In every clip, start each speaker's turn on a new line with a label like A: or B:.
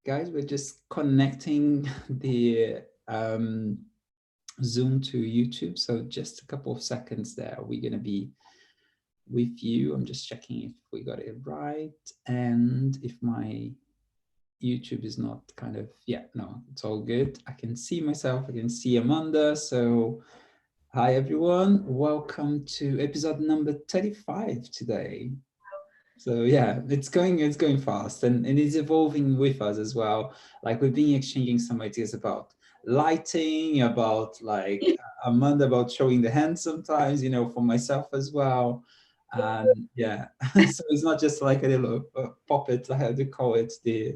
A: Guys, we're just connecting the Zoom to YouTube. So just a couple of seconds there. We're going to be with you. I'm just checking if we got it right. And if my YouTube is not kind of, yeah, no, it's all good. I can see myself. I can see Amanda. So hi, everyone. Welcome to episode number 35 today. So yeah, it's going fast and it's evolving with us as well. Like we've been exchanging some ideas about lighting, about like Amanda about showing the hand sometimes, for myself as well. And yeah, so it's not just like a little puppet, I had to call it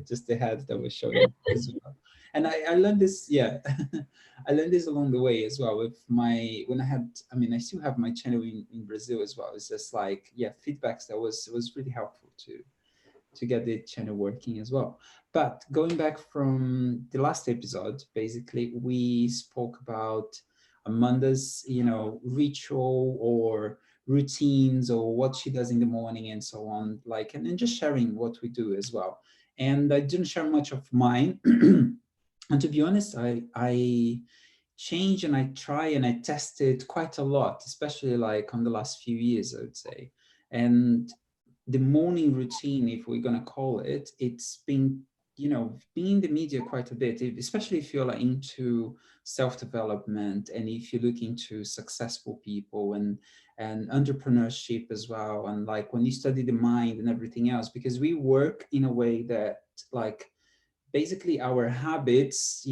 A: just the head that we're showing as well. And I learned this, yeah, I learned this along the way as well with when I still have my channel in Brazil as well. It's just like, yeah, feedbacks that was really helpful to get the channel working as well. But going back from the last episode, basically we spoke about Amanda's, ritual or routines or what she does in the morning and so on, like, and then just sharing what we do as well. And I didn't share much of mine. And to be honest, I change and I try and I tested quite a lot, especially like on the last few years, I would say. And the morning routine, if we're gonna call it, it's been, being in the media quite a bit, especially if you're like into self-development and if you look into successful people and entrepreneurship as well, and like when you study the mind and everything else, because we work in a way that like basically our habits,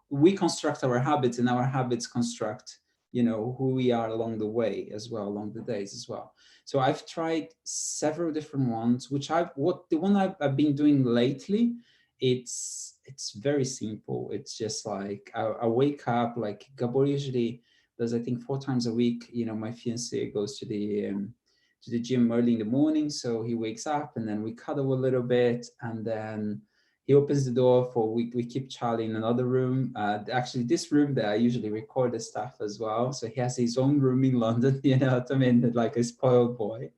A: we construct our habits and our habits construct, who we are along the way as well, along the days as well. So I've tried several different ones, which the one I've been doing lately, it's very simple. It's just like I wake up, like Gabor usually does, I think 4 times a week. My fiance goes to the gym early in the morning. So he wakes up and then we cuddle a little bit and then he opens the door for we keep Charlie in another room. Actually, this room that I usually record the stuff as well. So he has his own room in London, you know what I mean? Like a spoiled boy.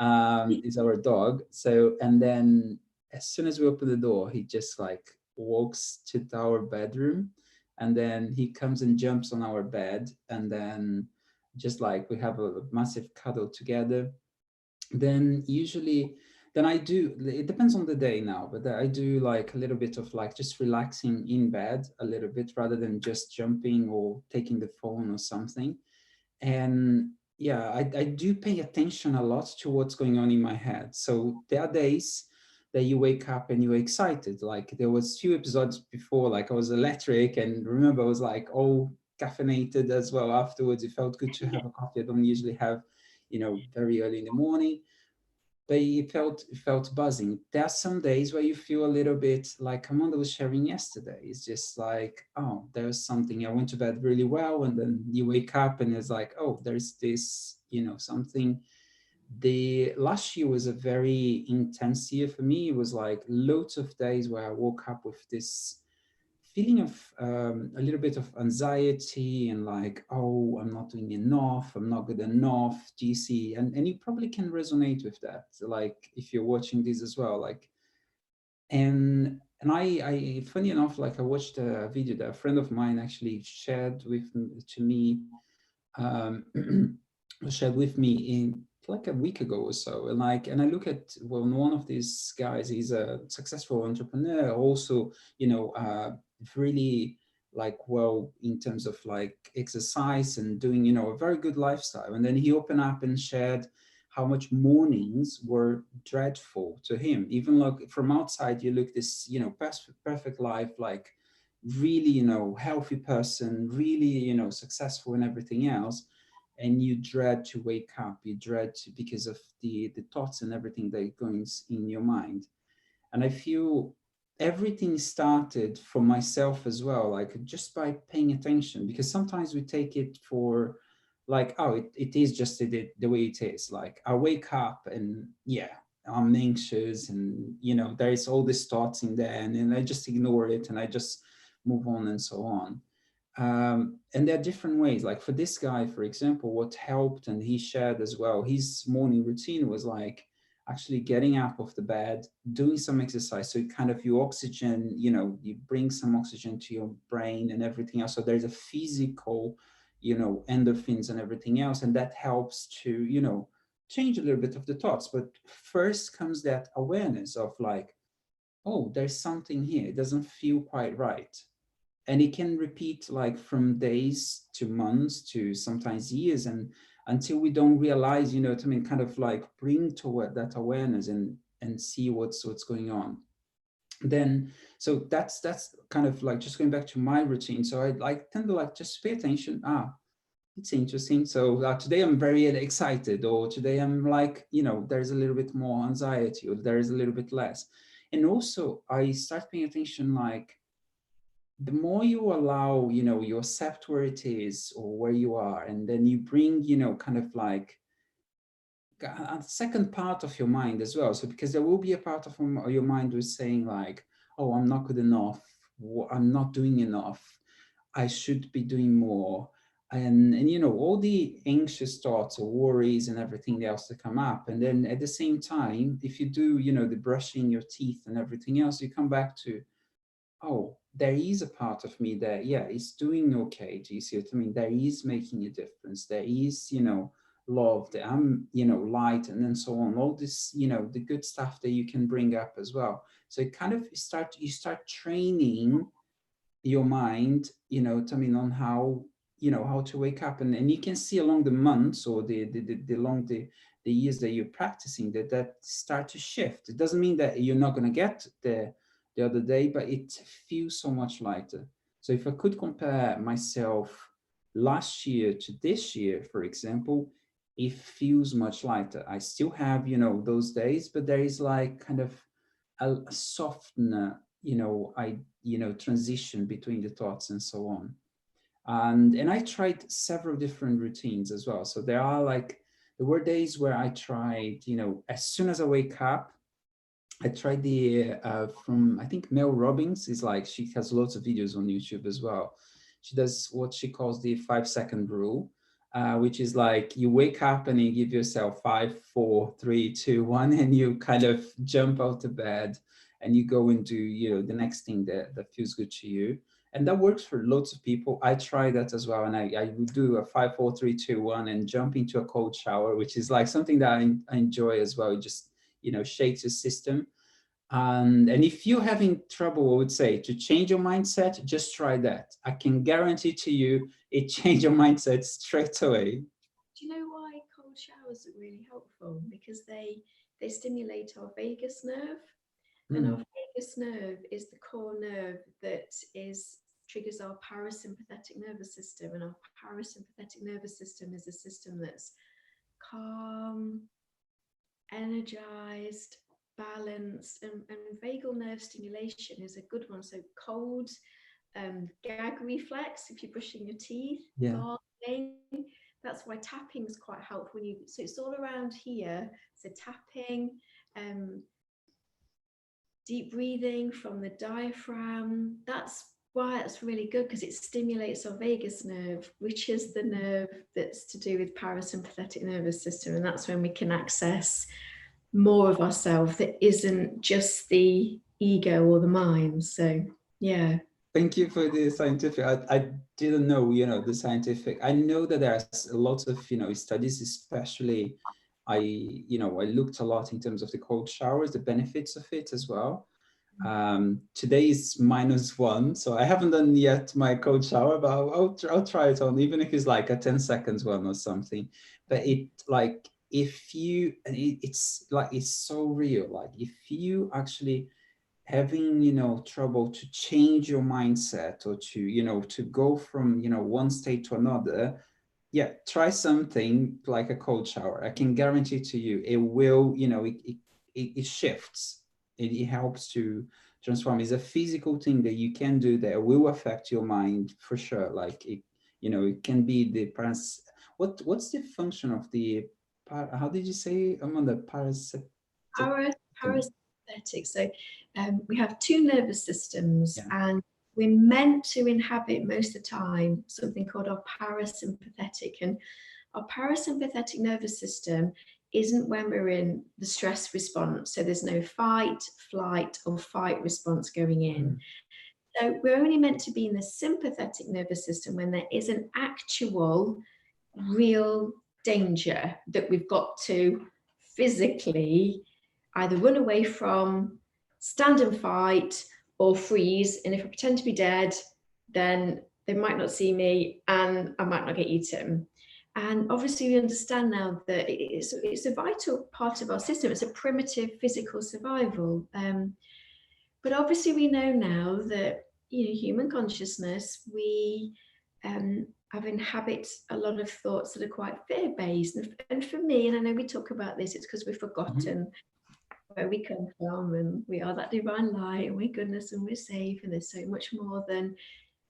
A: Is our dog. So, and then as soon as we open the door, he just like walks to our bedroom and then he comes and jumps on our bed. And then just like we have a massive cuddle together. Then usually then I do, it depends on the day now, but I do like a little bit of like just relaxing in bed a little bit rather than just jumping or taking the phone or something. And yeah, I do pay attention a lot to what's going on in my head. So there are days that you wake up and you're excited. Like there was few episodes before, like I was electric and remember I was like all caffeinated as well afterwards. It felt good to have a coffee. I don't usually have, very early in the morning, but it felt buzzing. There are some days where you feel a little bit like Amanda was sharing yesterday. It's just like, oh, there's something. I went to bed really well, and then you wake up and it's like, oh, there's this, something. The last year was a very intense year for me. It was like loads of days where I woke up with this feeling of a little bit of anxiety and like, oh, I'm not doing enough, I'm not good enough, GC, and you probably can resonate with that. Like if you're watching this as well, like, and I funny enough, like I watched a video that a friend of mine actually shared to me, um, shared with me in like a week ago or so. And I look at, well, one of these guys, he's a successful entrepreneur, also, really like, well, in terms of like exercise and doing, a very good lifestyle. And then he opened up and shared how much mornings were dreadful to him. Even like from outside, you look this, perfect life, like really, healthy person, really, successful and everything else. And you dread to wake up, you dread to, because of the thoughts and everything that goes in your mind. And I feel everything started for myself as well, like just by paying attention, because sometimes we take it for like, oh, it is just the way it is. Like I wake up and yeah, I'm anxious and, there is all these thoughts in there and I just ignore it and I just move on and so on. And there are different ways. Like for this guy, for example, what helped, and he shared as well, his morning routine was like, actually getting up off the bed, doing some exercise. So kind of you oxygen, you know, you bring some oxygen to your brain and everything else. So there's a physical, you know, endorphins and everything else. And that helps to, you know, change a little bit of the thoughts. But first comes that awareness of like, oh, there's something here. It doesn't feel quite right. And it can repeat like from days to months to sometimes years, and until we don't realize, you know what I mean, kind of like bring toward that awareness and see what's going on. Then so that's kind of like just going back to my routine. So I like tend to like just pay attention. It's interesting. So today I'm very excited, or today I'm like, you know, there's a little bit more anxiety, or there is a little bit less. And also I start paying attention, like the more you allow, you know, you accept where it is or where you are, and then you bring, you know, kind of like a second part of your mind as well. So because there will be a part of your mind who's saying like, oh, I'm not good enough, I'm not doing enough, I should be doing more. And you know, all the anxious thoughts or worries and everything else that come up. And then at the same time, if you do, you know, the brushing your teeth and everything else, you come back to, oh, there is a part of me that, yeah, is doing okay. Do you see what I mean? There is making a difference. There is, you know, love, that I'm, you know, light, and then so on. All this, you know, the good stuff that you can bring up as well. So it kind of you start training your mind, you know, I mean, on how, you know, how to wake up. And you can see along the months or the years that you're practicing that start to shift. It doesn't mean that you're not going to get the other day, but it feels so much lighter. So if I could compare myself last year to this year, for example, it feels much lighter. I still have, you know, those days, but there is like kind of a softener, you know, transition between the thoughts and so on. And I tried several different routines as well. So there were days where I tried, you know, as soon as I wake up, I tried the from, I think Mel Robbins is like, she has lots of videos on YouTube as well. She does what she calls the 5-second rule, which is like you wake up and you give yourself 5, 4, 3, 2, 1, and you kind of jump out of bed and you go and do, you know, the next thing that feels good to you. And that works for lots of people. I try that as well. And I would do a 5, 4, 3, 2, 1 and jump into a cold shower, which is like something that I enjoy as well. It just, you know, shakes your system. And if you're having trouble, I would say, to change your mindset, just try that. I can guarantee to you, it change your mindset straight away.
B: Do you know why cold showers are really helpful? Because they stimulate our vagus nerve, and our
A: Mm,
B: vagus nerve is the core nerve that triggers our parasympathetic nervous system, and our parasympathetic nervous system is a system that's calm, energized, balanced, and vagal nerve stimulation is a good one. So cold, gag reflex if you're brushing your teeth,
A: yeah.
B: gargling. That's why tapping is quite helpful. So it's all around here. So tapping, um, deep breathing from the diaphragm. That's why it's really good, because it stimulates our vagus nerve, which is the nerve that's to do with parasympathetic nervous system, and that's when we can access more of ourselves that isn't just the ego or the mind. So yeah.
A: Thank you for the scientific. I didn't know, you know, the scientific. I know that there's lots of, you know, studies, especially you know, I looked a lot in terms of the cold showers, the benefits of it as well. Today is -1, so I haven't done yet my cold shower, but I'll try it on, even if it's like a 10 seconds one or something. But it like, if you, it's like, it's so real. Like if you actually having, you know, trouble to change your mindset, or to, you know, to go from, you know, one state to another, yeah, try something like a cold shower. I can guarantee to you, it will, you know, it shifts. It helps to transform. It's a physical thing that you can do that will affect your mind for sure. Like it, you know, it can be the what's the function of the how did you say, Amanda?
B: Para, parasympathetic. So we have two nervous systems,
A: Yeah.
B: and we're meant to inhabit most of the time something called our parasympathetic. And our parasympathetic nervous system isn't when we're in the stress response. So there's no fight, flight, or fight response going in. So we're only meant to be in the sympathetic nervous system when there is an actual, real danger that we've got to physically either run away from, stand and fight, or freeze. And if I pretend to be dead, then they might not see me and I might not get eaten. And obviously we understand now that it's a vital part of our system. It's a primitive physical survival. But obviously we know now that, human consciousness, we have inhabit a lot of thoughts that are quite fear-based. And for me, and I know we talk about this, it's because we've forgotten where we come from, and we are that divine light, and we're goodness, and we're safe, and there's so much more than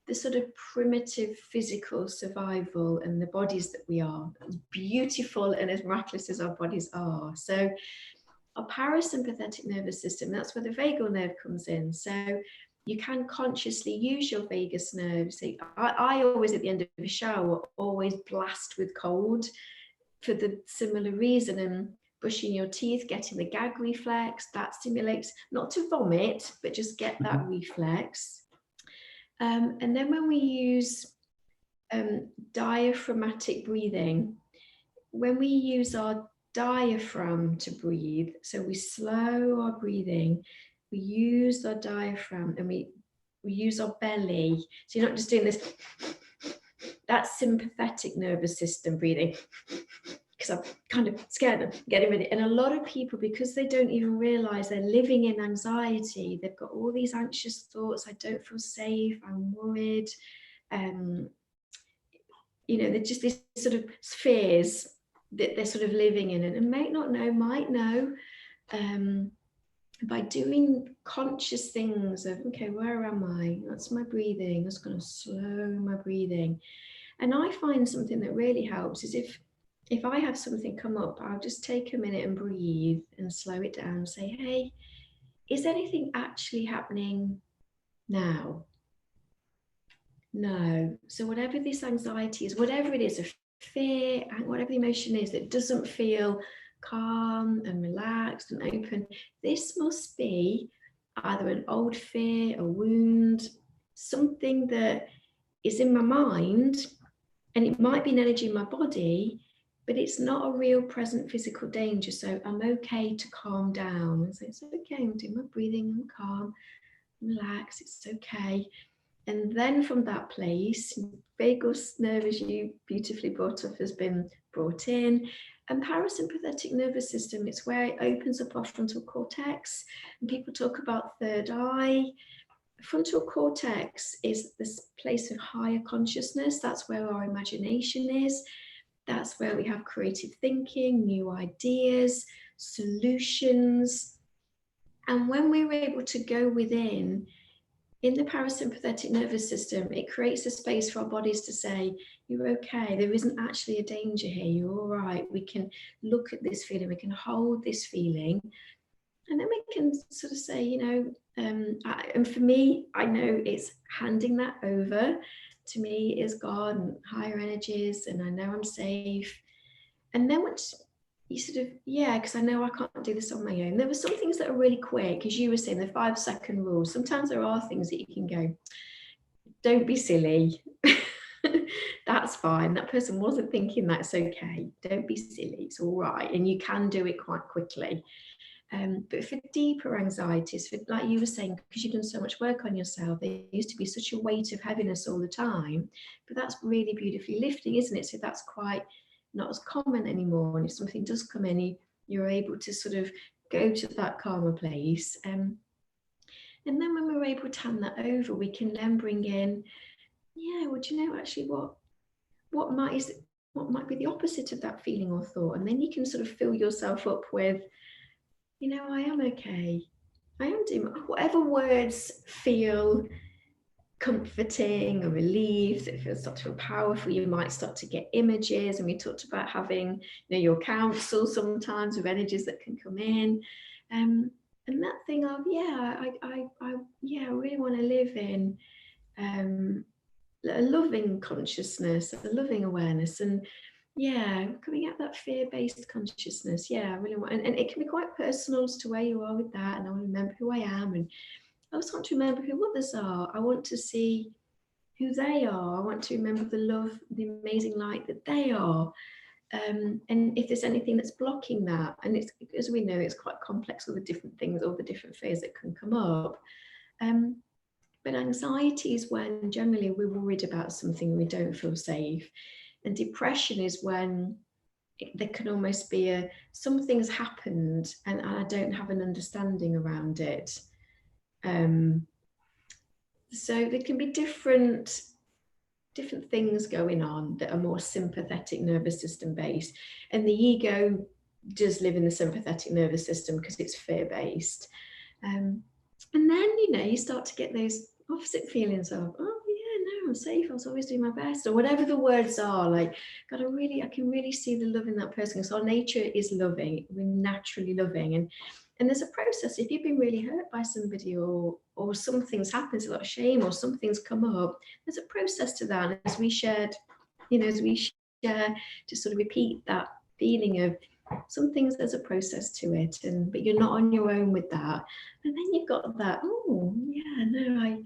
B: the sort of primitive physical survival and the bodies that we are, as beautiful and as miraculous as our bodies are. So our parasympathetic nervous system, that's where the vagal nerve comes in. So you can consciously use your vagus nerve. So I always, at the end of a shower, always blast with cold for the similar reason. And brushing your teeth, getting the gag reflex, that stimulates, not to vomit, but just get that reflex. And then when we use diaphragmatic breathing, when we use our diaphragm to breathe, so we slow our breathing, we use our diaphragm, and we use our belly. So you're not just doing this, that's sympathetic nervous system breathing, because I'm kind of scared of getting ready. And a lot of people, because they don't even realize they're living in anxiety, they've got all these anxious thoughts. I don't feel safe, I'm worried. They're just these sort of fears that they're sort of living in, and might know, by doing conscious things of, okay, where am I? That's my breathing. I'm just going to slow my breathing. And I find something that really helps is if I have something come up, I'll just take a minute and breathe and slow it down and say, hey, is anything actually happening now? No. So whatever this anxiety is, whatever it is, a fear, and whatever the emotion is that doesn't feel calm and relaxed and open, this must be either an old fear, a wound, something that is in my mind, and it might be an energy in my body, but it's not a real present physical danger. So I'm okay to calm down and say, it's okay, I'm doing my breathing, I'm calm, relax, it's okay. And then from that place, vagus nerve, as you beautifully brought up, has been brought in. And parasympathetic nervous system, it's where it opens up our frontal cortex. And people talk about third eye. Frontal cortex is this place of higher consciousness. That's where our imagination is. That's where we have creative thinking, new ideas, solutions. And when we're able to go within, in the parasympathetic nervous system, it creates a space for our bodies to say, you're okay, there isn't actually a danger here, you're all right, we can look at this feeling, we can hold this feeling, and then we can sort of say, and for me, I know it's handing that over to me is God and higher energies, and I know I'm safe. And then once you sort of, because I know I can't do this on my own. There were some things that are really quick, as you were saying, the 5-second rule. Sometimes there are things that you can go, don't be silly. That's fine. That person wasn't thinking, that's okay. Don't be silly. It's all right. And you can do it quite quickly. But for deeper anxieties, for, like you were saying, because you've done so much work on yourself, there used to be such a weight of heaviness all the time. But that's really beautifully lifting, isn't it? So that's quite not as common anymore. And if something does come in, you're able to sort of go to that calmer place. And then when we're able to hand that over, we can then bring in, well, do you know actually what might be the opposite of that feeling or thought? And then you can sort of fill yourself up with, I am okay. I am doing whatever words feel comforting or relief, that feels start to feel powerful. You might start to get images, and we talked about having your counsel sometimes with energies that can come in, and that thing of I really want to live in a loving consciousness, a loving awareness. And Yeah, coming out that fear-based consciousness. Yeah, I really want, and it can be quite personal as to where you are with that. And I want to remember who I am, and I also want to remember who others are. I want to see who they are. I want to remember the love, the amazing light that they are. And if there's anything that's blocking that, and it's, as we know, it's quite complex, all the different things, all the different fears that can come up. But anxiety is when generally we're worried about something and we don't feel safe. And depression is when there can almost be something's happened and I don't have an understanding around it. So there can be different things going on that are more sympathetic nervous system based, and the ego does live in the sympathetic nervous system because it's fear based. And then you start to get those opposite feelings of, oh yeah, no, I'm safe, I was always doing my best, or whatever the words are. Like, God, I can really see the love in that person, because our nature is loving, we're naturally loving. And there's a process. If you've been really hurt by somebody, or something's happened, a lot of shame, or something's come up, there's a process to that. And as we share, to sort of repeat that feeling of some things, there's a process to it, but you're not on your own with that. And then you've got that, oh yeah, no,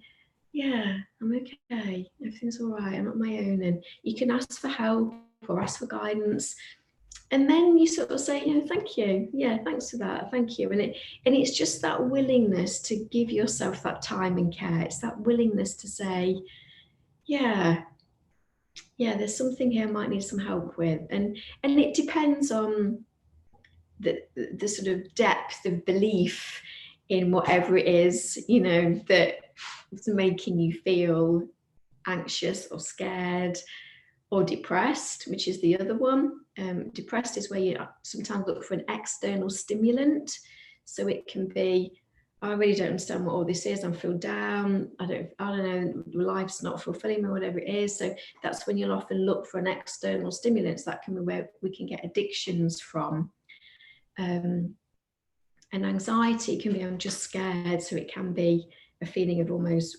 B: I'm okay, everything's all right, I'm on my own. And you can ask for help or ask for guidance, and then you sort of say, thank you, thanks for that, thank you. And it's just that willingness to give yourself that time and care. It's that willingness to say, there's something here I might need some help with. And it depends on the sort of depth of belief in whatever it is, that's making you feel anxious or scared or depressed, which is the other one. Depressed is where you sometimes look for an external stimulant. So it can be, I really don't understand what all this is, I feel down, I don't know, life's not fulfilling me, whatever it is. So that's when you'll often look for an external stimulant. So that can be where we can get addictions from. And anxiety can be, I'm just scared. So it can be a feeling of almost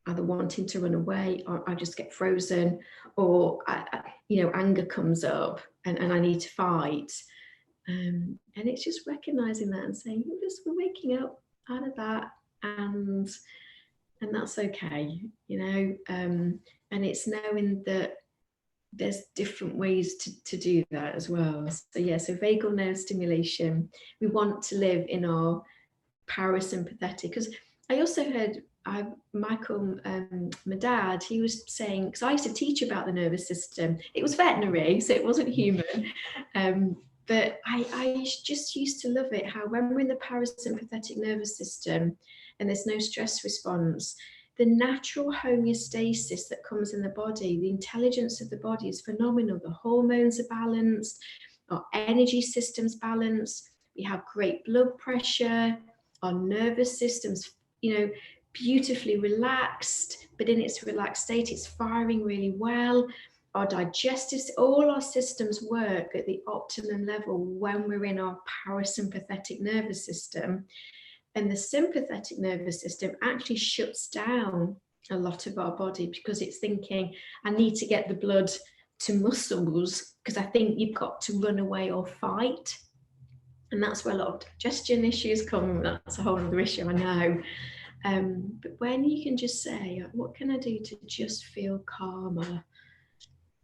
B: either wanting to run away, or I just get frozen, or anger comes up and I need to fight. And it's just recognizing that and saying, we're waking up out of that, and that's okay, and it's knowing that there's different ways to do that as well. So vagal nerve stimulation, we want to live in our parasympathetic, because I also heard Michael, my dad, he was saying, because I used to teach about the nervous system, it was veterinary, so it wasn't human, but I just used to love it, how when we're in the parasympathetic nervous system and there's no stress response, the natural homeostasis that comes in the body, the intelligence of the body is phenomenal. The hormones are balanced, our energy system's balanced, we have great blood pressure, our nervous system's, beautifully relaxed, but in its relaxed state, it's firing really well. Our digestive, all our systems work at the optimum level when we're in our parasympathetic nervous system. And the sympathetic nervous system actually shuts down a lot of our body, because it's thinking, I need to get the blood to muscles, because I think you've got to run away or fight. And that's where a lot of digestion issues come. That's a whole other issue, I know. But when you can just say, what can I do to just feel calmer?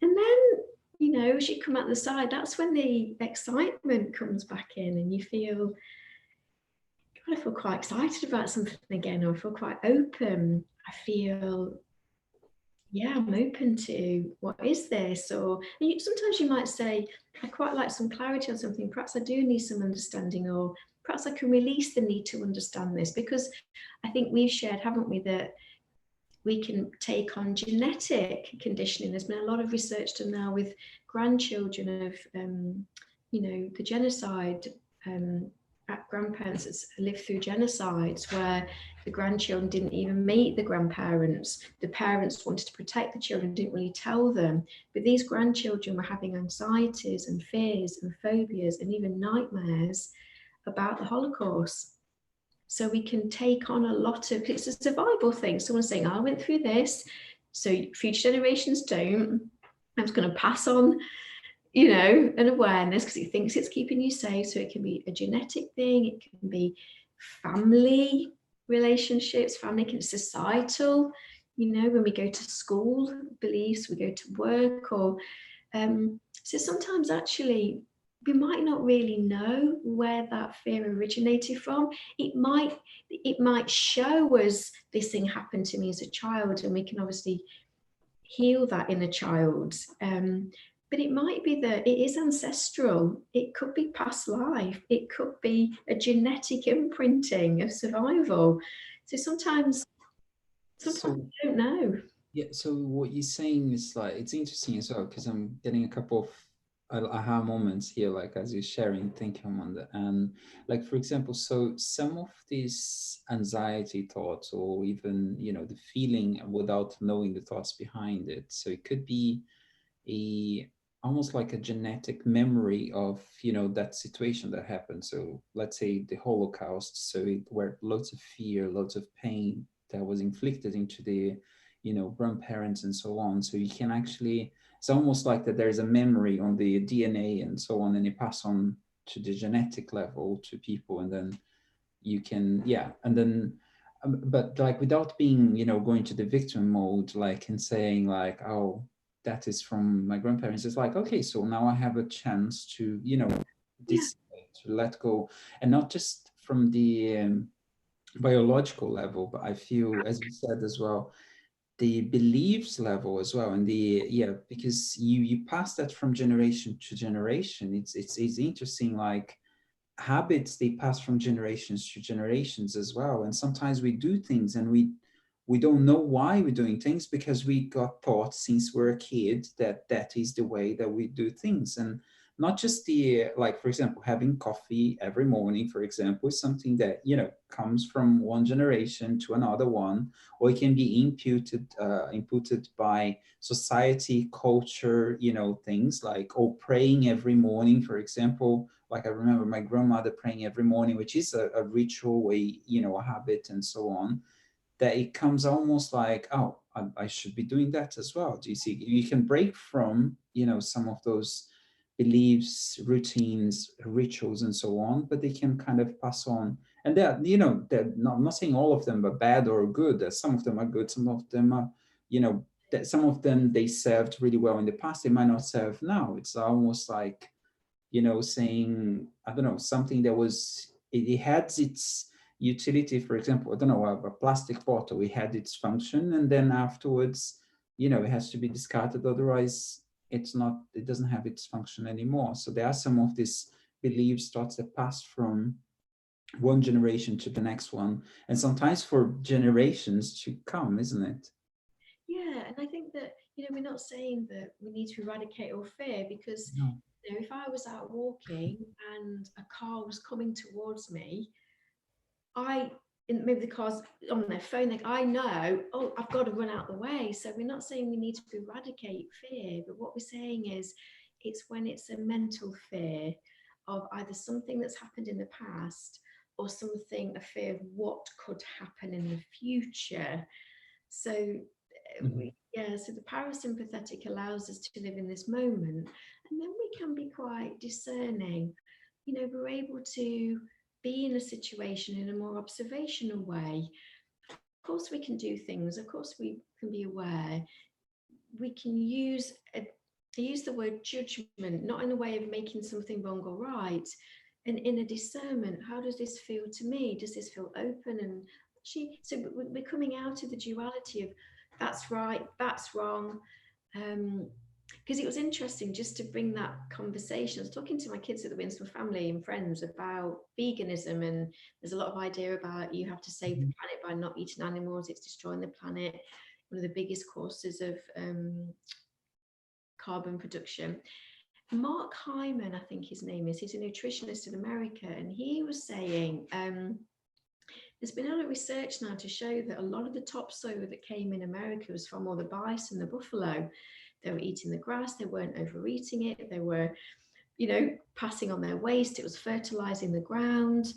B: And then, as you come out the side, that's when the excitement comes back in, and you feel, God, I feel quite excited about something again, or I feel quite open. I feel, I'm open to, what is this? Or sometimes you might say, I quite like some clarity on something. Perhaps I do need some understanding, or perhaps I can release the need to understand this, because I think we've shared, haven't we, that we can take on genetic conditioning. There's been a lot of research done now with grandchildren of, the genocide, grandparents that lived through genocides, where the grandchildren didn't even meet the grandparents. The parents wanted to protect the children, didn't really tell them. But these grandchildren were having anxieties and fears and phobias and even nightmares about the Holocaust. So we can take on a lot of, it's a survival thing. Someone's saying, I went through this, so future generations don't. I'm just going to pass on, you know, an awareness because it thinks it's keeping you safe. So it can be a genetic thing, it can be family relationships, family, can societal, you know, when we go to school, beliefs, we go to work, or so sometimes actually we might not really know where that fear originated from. It might show us this thing happened to me as a child, and we can obviously heal that in a child. But it might be that it is ancestral. It could be past life. It could be a genetic imprinting of survival. So sometimes
A: So
B: we don't know.
A: yeah, so what you're saying is like it's interesting as well because I'm getting a couple of aha moments here, like as you're sharing, thinking on that. And like for example, so some of these anxiety thoughts, or even the feeling without knowing the thoughts behind it. So it could be a almost like a genetic memory of that situation that happened. So let's say the Holocaust. So it were lots of fear, lots of pain that was inflicted into the grandparents and so on. So you can actually, it's almost like that there's a memory on the DNA and so on, and it pass on to the genetic level to people, and then you can, yeah, and then but like without being going to the victim mode, like, and saying like, oh, that is from my grandparents. It's like, okay, so now I have a chance to
B: Yeah,
A: this, to let go, and not just from the biological level, but I feel, as you said as well, the beliefs level as well, and the, yeah, because you pass that from generation to generation. It's interesting, like habits, they pass from generations to generations as well. And sometimes we do things and we don't know why we're doing things, because we got taught since we're a kid that that is the way that we do things. And not just the, like, for example, having coffee every morning, for example, is something that comes from one generation to another one, or it can be inputted by society, culture, things like, oh, praying every morning, for example. Like I remember my grandmother praying every morning, which is a ritual, a habit, and so on, that it comes almost like, oh, I should be doing that as well. Do you see? You can break from, some of those beliefs, routines, rituals, and so on, but they can kind of pass on. And they're not, I'm not saying all of them are bad or good. Some of them are good. Some of them are, that some of them they served really well in the past. They might not serve now. It's almost like, saying, I don't know, something that was, it had its utility. For example, I don't know, a plastic bottle, it had its function, and then afterwards, it has to be discarded. Otherwise, it doesn't have its function anymore. So there are some of these beliefs, thoughts that pass from one generation to the next one, and sometimes for generations to come, isn't it?
B: yeah, and I think that we're not saying that we need to eradicate all fear because
A: No.
B: if I was out walking and a car was coming towards me, I maybe the car's on their phone, like I know, oh, I've got to run out the way. So we're not saying we need to eradicate fear, but what we're saying is it's when it's a mental fear of either something that's happened in the past or something, a fear of what could happen in the future. So
A: Mhm.
B: yeah, so the parasympathetic allows us to live in this moment, and then we can be quite discerning. We're able to be in a situation in a more observational way. Of course, we can do things. Of course, we can be aware. We can I use the word judgment, not in a way of making something wrong or right, and in a discernment. How does this feel to me? Does this feel open? And so we're coming out of the duality of that's right, that's wrong. Because it was interesting just to bring that conversation. I was talking to my kids at the Winston family and friends about veganism, and there's a lot of idea about you have to save the
A: Mhm.
B: planet by not eating animals, it's destroying the planet, one of the biggest causes of carbon production. Mark Hyman, I think his name is, he's a nutritionist in America, and he was saying there's been a lot of research now to show that a lot of the topsoil that came in America was from all the bison, the buffalo. They were eating the grass, they weren't overeating it, they were, passing on their waste, it was fertilizing the ground.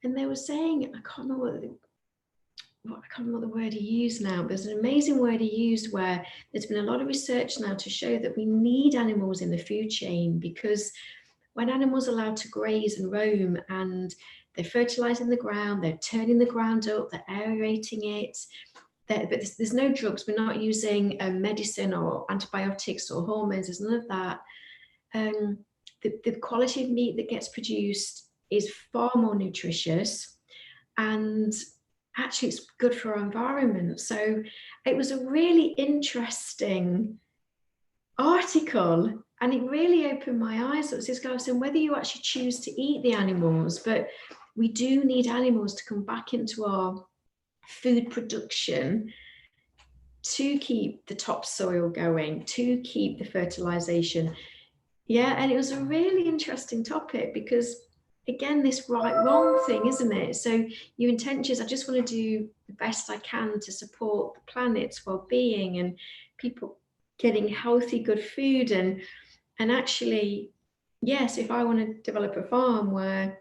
B: And they were saying, I can't remember what I can't remember the word he used now, but there's an amazing word he used where there's been a lot of research now to show that we need animals in the food chain, because when animals are allowed to graze and roam and they're fertilizing the ground, they're turning the ground up, they're aerating it, but there's no drugs, we're not using medicine or antibiotics or hormones, there's none of that. The quality of meat that gets produced is far more nutritious, and actually it's good for our environment. So it was a really interesting article, and it really opened my eyes. It was this guy saying whether you actually choose to eat the animals, but we do need animals to come back into our food production to keep the topsoil going, to keep the fertilization. Yeah, and it was a really interesting topic because, again, this right wrong thing, isn't it? So your intention is, I just want to do the best I can to support the planet's well-being and people getting healthy, good food. And actually, yes, if I want to develop a farm where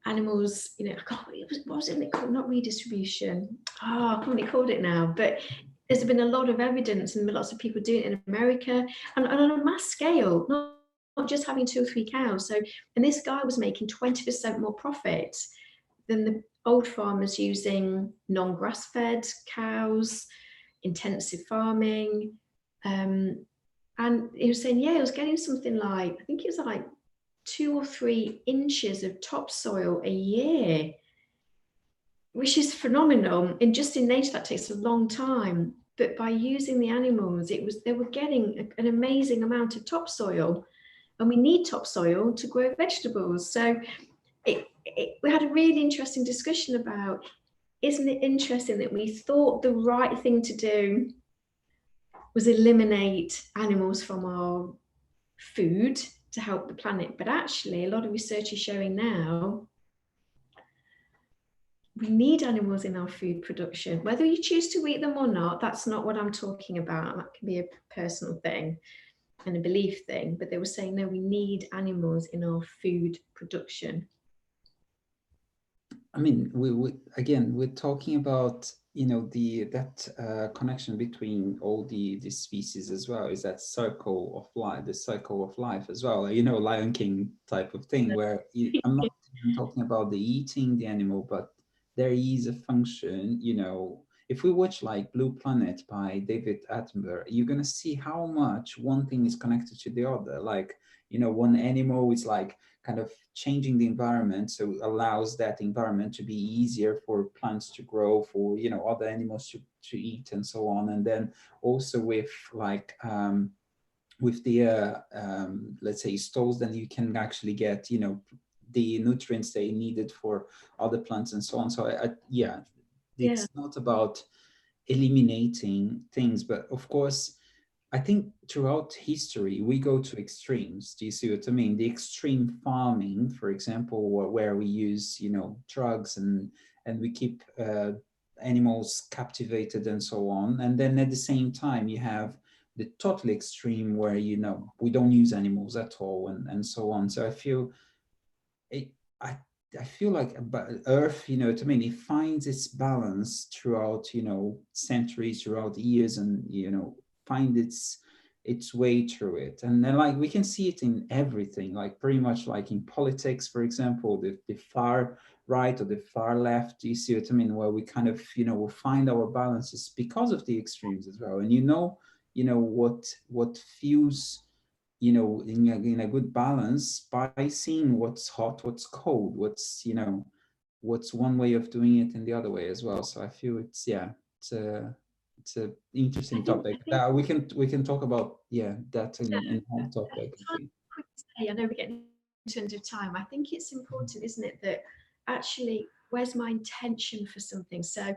B: animals, you know, I can't, what was it called? Not redistribution. Oh, I can't really called it now, but there's been a lot of evidence and lots of people doing it in America and on a mass scale, not just having 2 or 3 cows. So, and this guy was making 20% more profit than the old farmers using non-grass fed cows, intensive farming. And he was saying, yeah, he was getting something like, I think it was like 2 or 3 inches of topsoil a year, which is phenomenal. And just in nature, that takes a long time. But by using the animals, they were getting an amazing amount of topsoil, and we need topsoil to grow vegetables. So we had a really interesting discussion about, isn't it interesting that we thought the right thing to do was eliminate animals from our food to help the planet, but actually a lot of research is showing now we need animals in our food production. Whether you choose to eat them or not, that's not what I'm talking about. That can be a personal thing and a belief thing, but they were saying, no, we need animals in our food production.
A: I mean, we again, we're talking about, you know, that connection between all the species as well, is that circle of life, the circle of life as well, you know, Lion King type of thing, where I'm not even talking about the eating the animal, but there is a function, you know. If we watch like Blue Planet by David Attenborough, you're gonna see how much one thing is connected to the other. Like, you know, one animal is like kind of changing the environment, so allows that environment to be easier for plants to grow, for, you know, other animals to eat and so on. And then also with like with the let's say stalls, then you can actually get, you know, the nutrients they needed for other plants and so on. So yeah, it's not about eliminating things, but of course I think throughout history, we go to extremes. Do you see what I mean? The extreme farming, for example, where we use, you know, drugs and we keep animals captivated and so on. And then at the same time, you have the totally extreme where, you know, we don't use animals at all and so on. So I feel it, I feel like Earth, you know what I mean, it finds its balance throughout, you know, centuries, throughout years, and, you know, find its way through it. And then like we can see it in everything, like pretty much like in politics, for example, the far right or the far left, you see what I mean, where we kind of, you know, will find our balances because of the extremes as well. And you know what feels, you know, in a good balance by seeing what's hot, what's cold, what's, you know, what's one way of doing it and the other way as well. So I feel it's, yeah, it's a interesting topic. We can talk about, yeah, that in whole topic, I think.
B: I know we're getting to the end of time. I think it's important, isn't it, that actually, where's my intention for something? So,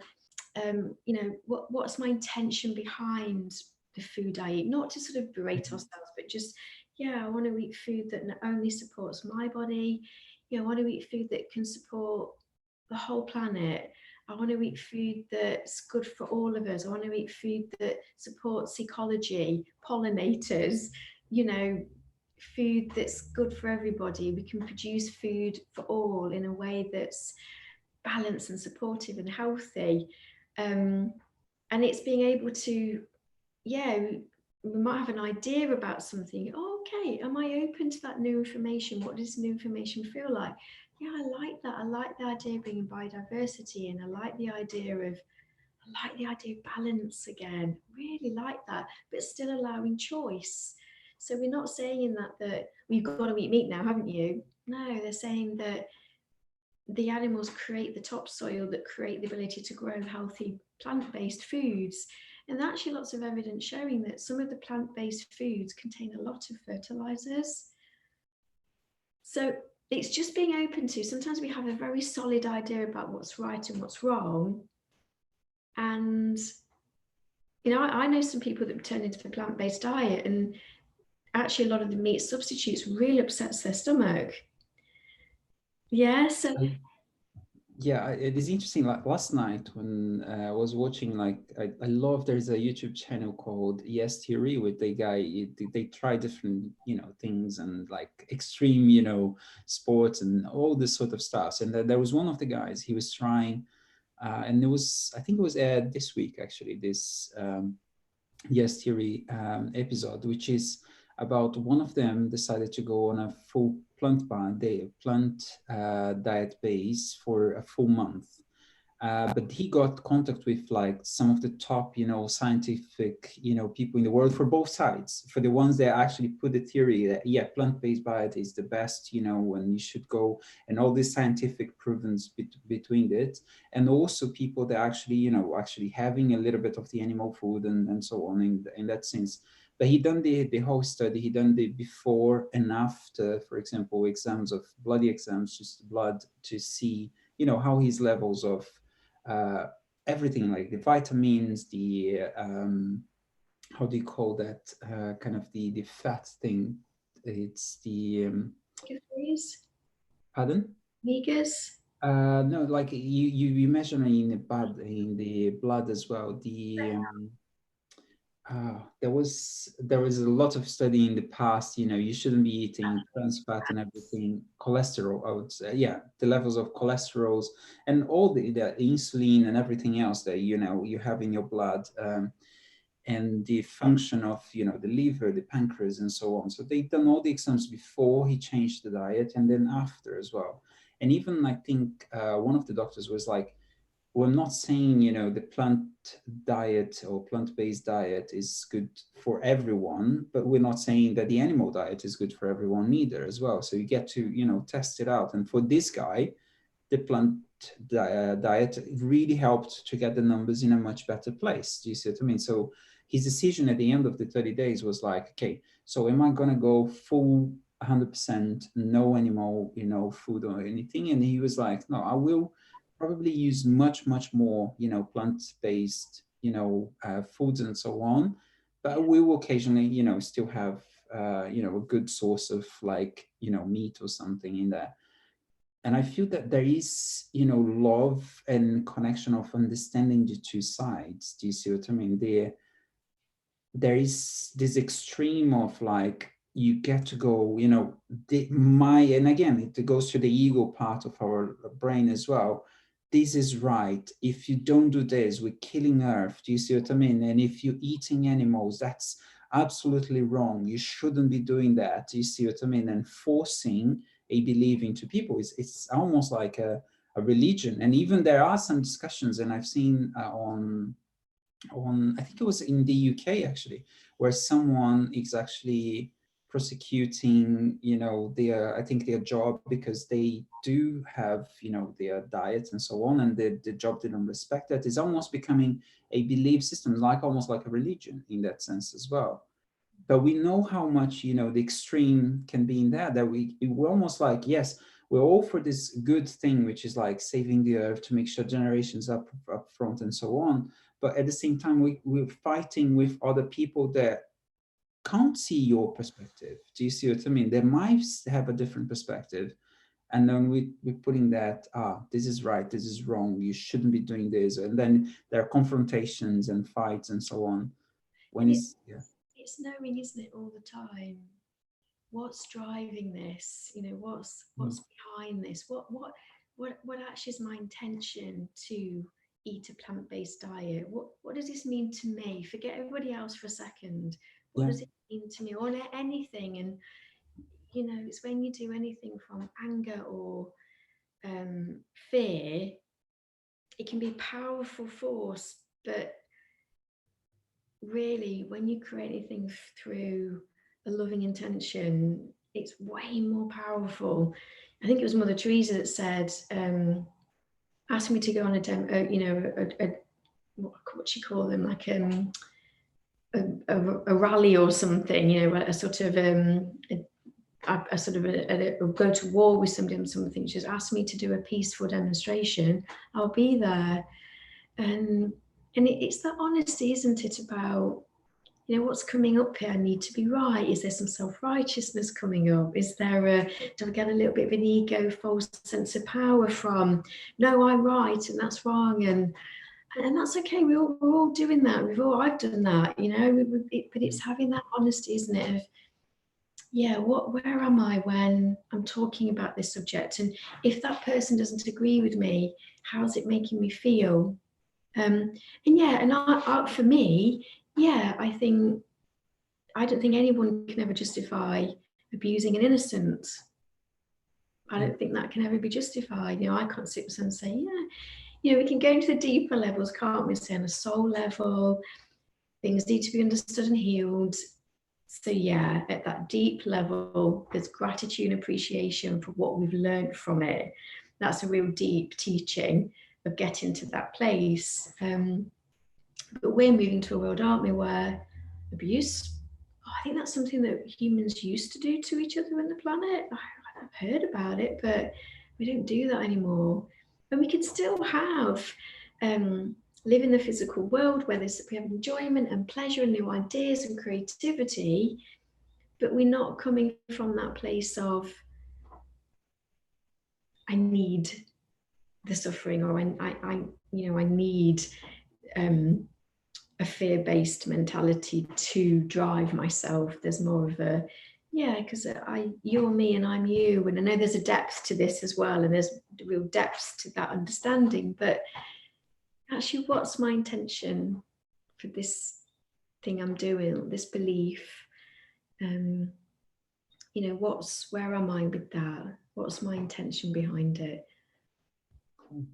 B: you know, what's my intention behind the food I eat? Not to sort of berate ourselves, but just, yeah, I want to eat food that not only supports my body, you know, I want to eat food that can support the whole planet. I want to eat food that's good for all of us. I want to eat food that supports ecology, pollinators, you know, food that's good for everybody. We can produce food for all in a way that's balanced and supportive and healthy. And it's being able to, yeah, we might have an idea about something. Oh, okay, am I open to that new information? What does new information feel like? Yeah, I like that. I like the idea of bringing biodiversity, and I like the idea of balance again. Really like that, but still allowing choice. So we're not saying in that we've got to eat meat now, haven't you? No, they're saying that the animals create the topsoil that create the ability to grow healthy plant-based foods. And actually lots of evidence showing that some of the plant-based foods contain a lot of fertilizers. So it's just being open to, sometimes we have a very solid idea about what's right and what's wrong. And, you know, I know some people that turn into a plant-based diet, and actually a lot of the meat substitutes really upsets their stomach. Yeah, so
A: Yeah, it is interesting. Like last night when I was watching, like I love. There's a YouTube channel called Yes Theory with the guy. They try different, things and like extreme, sports and all this sort of stuff. And there was one of the guys. He was trying, and it was, I think it was aired this week actually. This Yes Theory episode, which is about one of them decided to go on a full plant diet base for a full month. But he got contact with like some of the top, scientific, people in the world for both sides. For the ones that actually put the theory that yeah, plant-based diet is the best, and you should go, and all this scientific provens between it, and also people that actually, actually having a little bit of the animal food and so on in that sense. But he done the whole study. He done the before and after, for example, exams of bloody exams, just blood to see, how his levels of uh, everything like the vitamins, the how do you call that kind of the fat thing? It's the pardon?
B: Megas.
A: No, like you measure in the blood as well. There was a lot of study in the past. You shouldn't be eating trans fat and everything. Cholesterol, I would say, yeah, the levels of cholesterols and all the insulin and everything else that you have in your blood, and the function of the liver, the pancreas, and so on. So they've done all the exams before he changed the diet, and then after as well. And even I think one of the doctors was like, we're not saying the plant diet or plant-based diet is good for everyone, but we're not saying that the animal diet is good for everyone either as well. So you get to test it out. And for this guy, the plant diet really helped to get the numbers in a much better place. Do you see what I mean? So his decision at the end of the 30 days was like, okay, so am I going to go full 100% no animal food or anything? And he was like, no, I will probably use much more plant-based foods and so on, but we will occasionally still have a good source of like meat or something in there. And I feel that there is love and connection of understanding the two sides. Do you see what I mean? There is this extreme of like, you get to go, and again, it goes to the ego part of our brain as well. This is right. If you don't do this, we're killing Earth. Do you see what I mean? And if you're eating animals, that's absolutely wrong. You shouldn't be doing that. Do you see what I mean? And forcing a belief into people it's almost like a religion. And even there are some discussions, and I've seen on I think it was in the UK actually, where someone is actually prosecuting their, I think, their job, because they do have their diet and so on, and the job didn't respect that. It's almost becoming a belief system, like almost like a religion in that sense as well. But we know how much the extreme can be in that we're almost like, yes, we're all for this good thing, which is like saving the earth to make sure generations up front and so on. But at the same time, we're fighting with other people that can't see your perspective. Do you see what I mean? They might have a different perspective, and then we're putting that, this is right, this is wrong, you shouldn't be doing this, and then there are confrontations and fights and so on. When
B: And
A: it's yeah.
B: it's knowing, isn't it, all the time, what's driving this? What's behind this? What what actually is my intention to eat a plant-based diet? What does this mean to me? Forget everybody else for a second. What
A: Yeah.
B: does it mean to me? Or anything? And it's when you do anything from anger or fear, it can be a powerful force, but really, when you create anything through a loving intention, it's way more powerful. I think it was Mother Teresa that said, asked me to go on a demo, what she call them, like a rally or something, a sort of a sort of a go to war with somebody on something. She just asked me to do a peaceful demonstration. I'll be there, and it's that honesty, isn't it? About what's coming up here. I need to be right. Is there some self-righteousness coming up? Is there do I get a little bit of an ego, false sense of power from, no, I'm right and that's wrong, and that's okay. We're all doing that. I've done that, but it's having that honesty, isn't it? Of, yeah, where am I when I'm talking about this subject? And if that person doesn't agree with me, how's it making me feel? And yeah, and for me, yeah, I don't think anyone can ever justify abusing an innocent. I don't think that can ever be justified. I can't sit and say, yeah, we can go into the deeper levels, can't we? Say on a soul level, things need to be understood and healed. So yeah, at that deep level, there's gratitude and appreciation for what we've learned from it. That's a real deep teaching of getting to that place. But we're moving to a world, aren't we, where abuse, I think that's something that humans used to do to each other on the planet. I've heard about it, but we don't do that anymore. And we can still have live in the physical world where we have enjoyment and pleasure and new ideas and creativity, but we're not coming from that place of I need the suffering, or I need a fear-based mentality to drive myself. There's more of a, yeah, because you're me and I'm you, and I know there's a depth to this as well, and there's real depths to that understanding. But actually, what's my intention for this thing I'm doing, this belief? Where am I with that? What's my intention behind it?
A: Cool.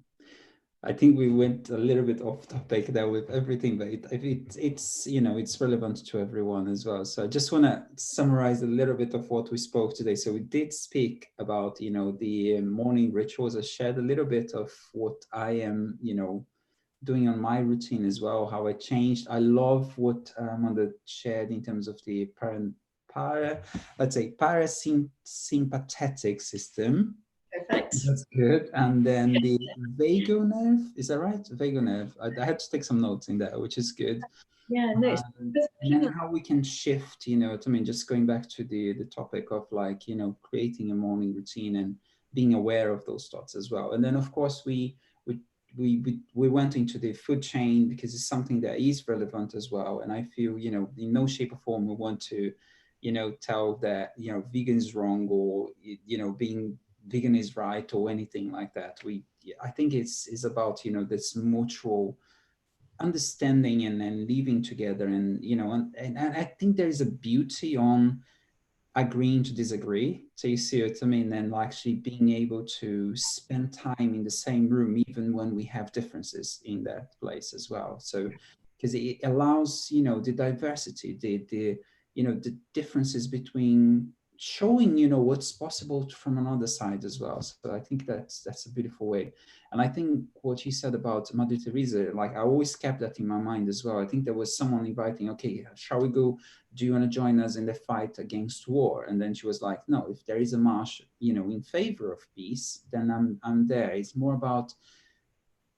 A: I think we went a little bit off topic there with everything, but it's relevant to everyone as well. So I just want to summarize a little bit of what we spoke today. So we did speak about the morning rituals. I shared a little bit of what I am doing on my routine as well, how I changed. I love what Amanda shared in terms of the parasympathetic system.
B: Perfect.
A: That's good. And then the vagal nerve, is that right? Vagal nerve. I had to take some notes in there, which is good.
B: Yeah, no.
A: And then how we can shift, just going back to the topic of creating a morning routine and being aware of those thoughts as well. And then of course we went into the food chain because it's something that is relevant as well. And I feel, in no shape or form we want to, tell that, vegan is wrong, or, being vegan is right, or anything like that. I think it's about, this mutual understanding and living together, and and I think there is a beauty on agreeing to disagree. So you see what I mean? And actually being able to spend time in the same room, even when we have differences in that place as well. So, because it allows, the diversity, the differences between showing, what's possible from another side as well. So I think that's a beautiful way. And I think what you said about Mother Teresa, like I always kept that in my mind as well. I think there was someone inviting, okay, shall we go, do you want to join us in the fight against war? And then she was like, no, if there is a march, in favor of peace, then I'm there. It's more about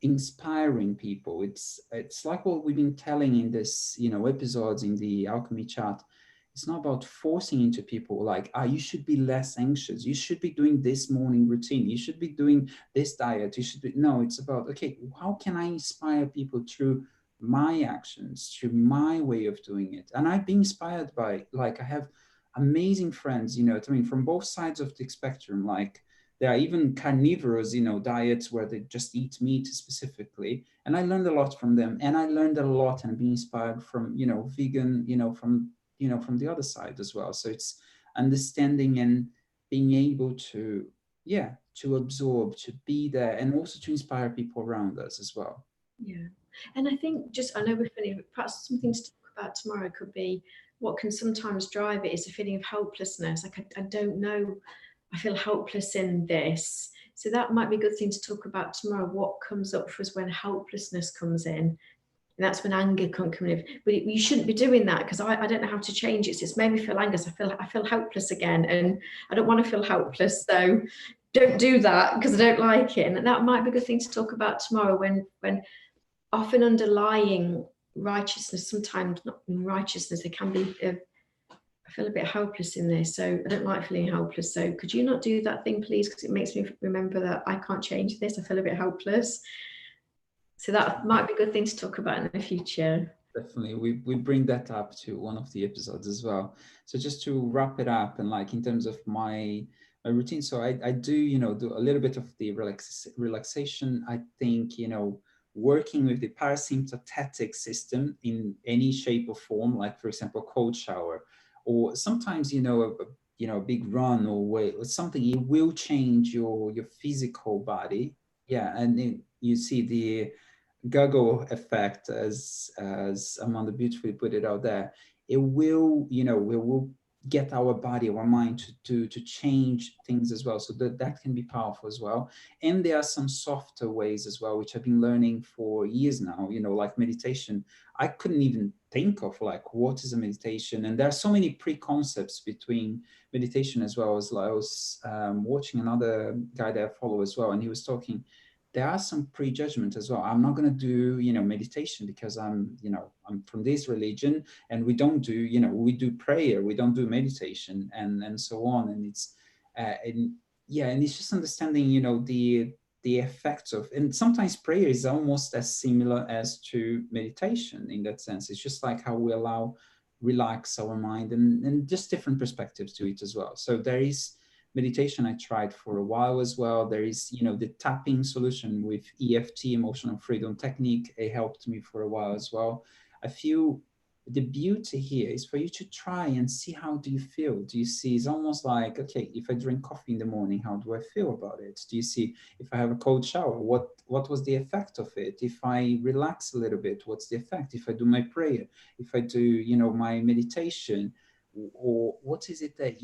A: inspiring people. It's like what we've been telling in this, episodes in the Alchemy chat. It's not about forcing into people like, you should be less anxious. You should be doing this morning routine. You should be doing this diet. No, it's about, okay, how can I inspire people through my actions, through my way of doing it? And I've been inspired by, like, I have amazing friends, from both sides of the spectrum, like There are even carnivorous, diets where they just eat meat specifically. And I learned a lot from them. And I learned a lot and being inspired from, vegan, from the other side as well. So it's understanding and being able to, yeah, to absorb, to be there, and also to inspire people around us as well.
B: Yeah. And I think I know we're feeling, perhaps something to talk about tomorrow could be what can sometimes drive it is a feeling of helplessness. Like, I don't know, I feel helpless in this. So that might be a good thing to talk about tomorrow. What comes up for us when helplessness comes in? And that's when anger can come in. But you shouldn't be doing that, because I don't know how to change it. So it's made me feel angry. So I feel helpless again, and I don't want to feel helpless. So don't do that, because I don't like it. And that might be a good thing to talk about tomorrow, when often underlying righteousness, sometimes not in righteousness, there can be I feel a bit helpless in this, so I don't like feeling helpless. So could you not do that thing, please? Because it makes me remember that I can't change this. I feel a bit helpless. So that might be a good thing to talk about in the future.
A: Definitely, we bring that up to one of the episodes as well. So just to wrap it up, and like in terms of my routine, so I do do a little bit of the relaxation. I think working with the parasympathetic system in any shape or form, like for example cold shower, or sometimes a big run or way or something, it will change your physical body. Yeah, and you see the goggle effect, as Amanda beautifully put it out there. It will, we will get our body, our mind to change things as well. So that can be powerful as well. And there are some softer ways as well, which I've been learning for years now, like meditation. I couldn't even think of like, what is a meditation? And there are so many pre-concepts between meditation as well. As I was watching another guy that I follow as well, and he was talking, there are some prejudgment as well. I'm not going to do, meditation because I'm from this religion, and we don't do, we do prayer, we don't do meditation, and so on. And it's, and yeah, and it's just understanding, the effects of, and sometimes prayer is almost as similar as to meditation in that sense. It's just like how we relax our mind, and just different perspectives to it as well. So there is meditation I tried for a while as well. There is, the tapping solution with EFT, emotional freedom technique. It helped me for a while as well. I feel the beauty here is for you to try and see, how do you feel? Do you see, it's almost like, okay, if I drink coffee in the morning, how do I feel about it? Do you see, if I have a cold shower, what was the effect of it? If I relax a little bit, what's the effect? If I do my prayer, if I do, my meditation, or what is it that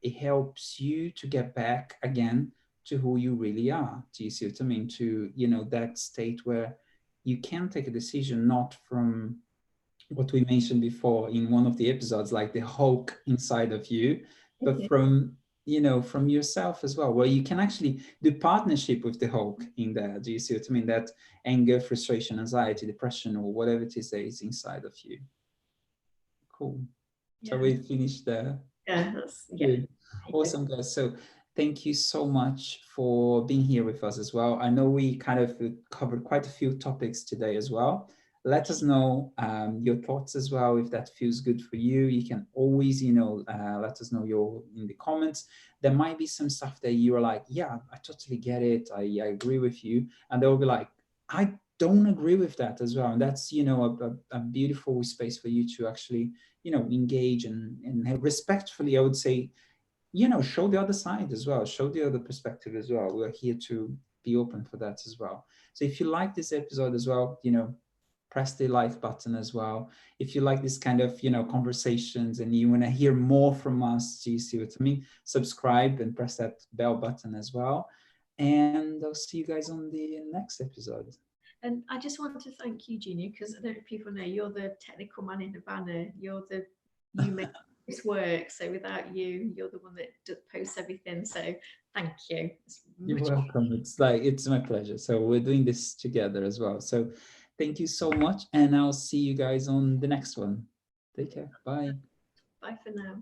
A: it helps you to get back again to who you really are. Do you see what I mean? To, that state where you can take a decision, not from what we mentioned before in one of the episodes, like the Hulk inside of you, but from, from yourself as well, where you can actually do partnership with the Hulk in there. Do you see what I mean? That anger, frustration, anxiety, depression, or whatever it is that is inside of you. Cool. Yeah. So we finished there.
B: Yeah,
A: Good. Awesome, guys. So thank you so much for being here with us as well. I know we kind of covered quite a few topics today as well. Let us know your thoughts as well. If that feels good for you, you can always, let us know in the comments. There might be some stuff that you are like, yeah, I totally get it. I agree with you. And they'll be like, I don't agree with that as well. And that's, a beautiful space for you to actually, engage and respectfully, I would say, show the other side as well, show the other perspective as well. We're here to be open for that as well. So if you like this episode as well, press the like button as well. If you like this kind of, conversations and you want to hear more from us, do you see what I mean? Subscribe and press that bell button as well. And I'll see you guys on the next episode.
B: And I just want to thank you, Junior, because I don't know if people know, you're the technical man in the banner. You make this work. So without you, you're the one that posts everything. So thank you.
A: You're welcome. It's my pleasure. So we're doing this together as well. So thank you so much. And I'll see you guys on the next one. Take care. Bye.
B: Bye for now.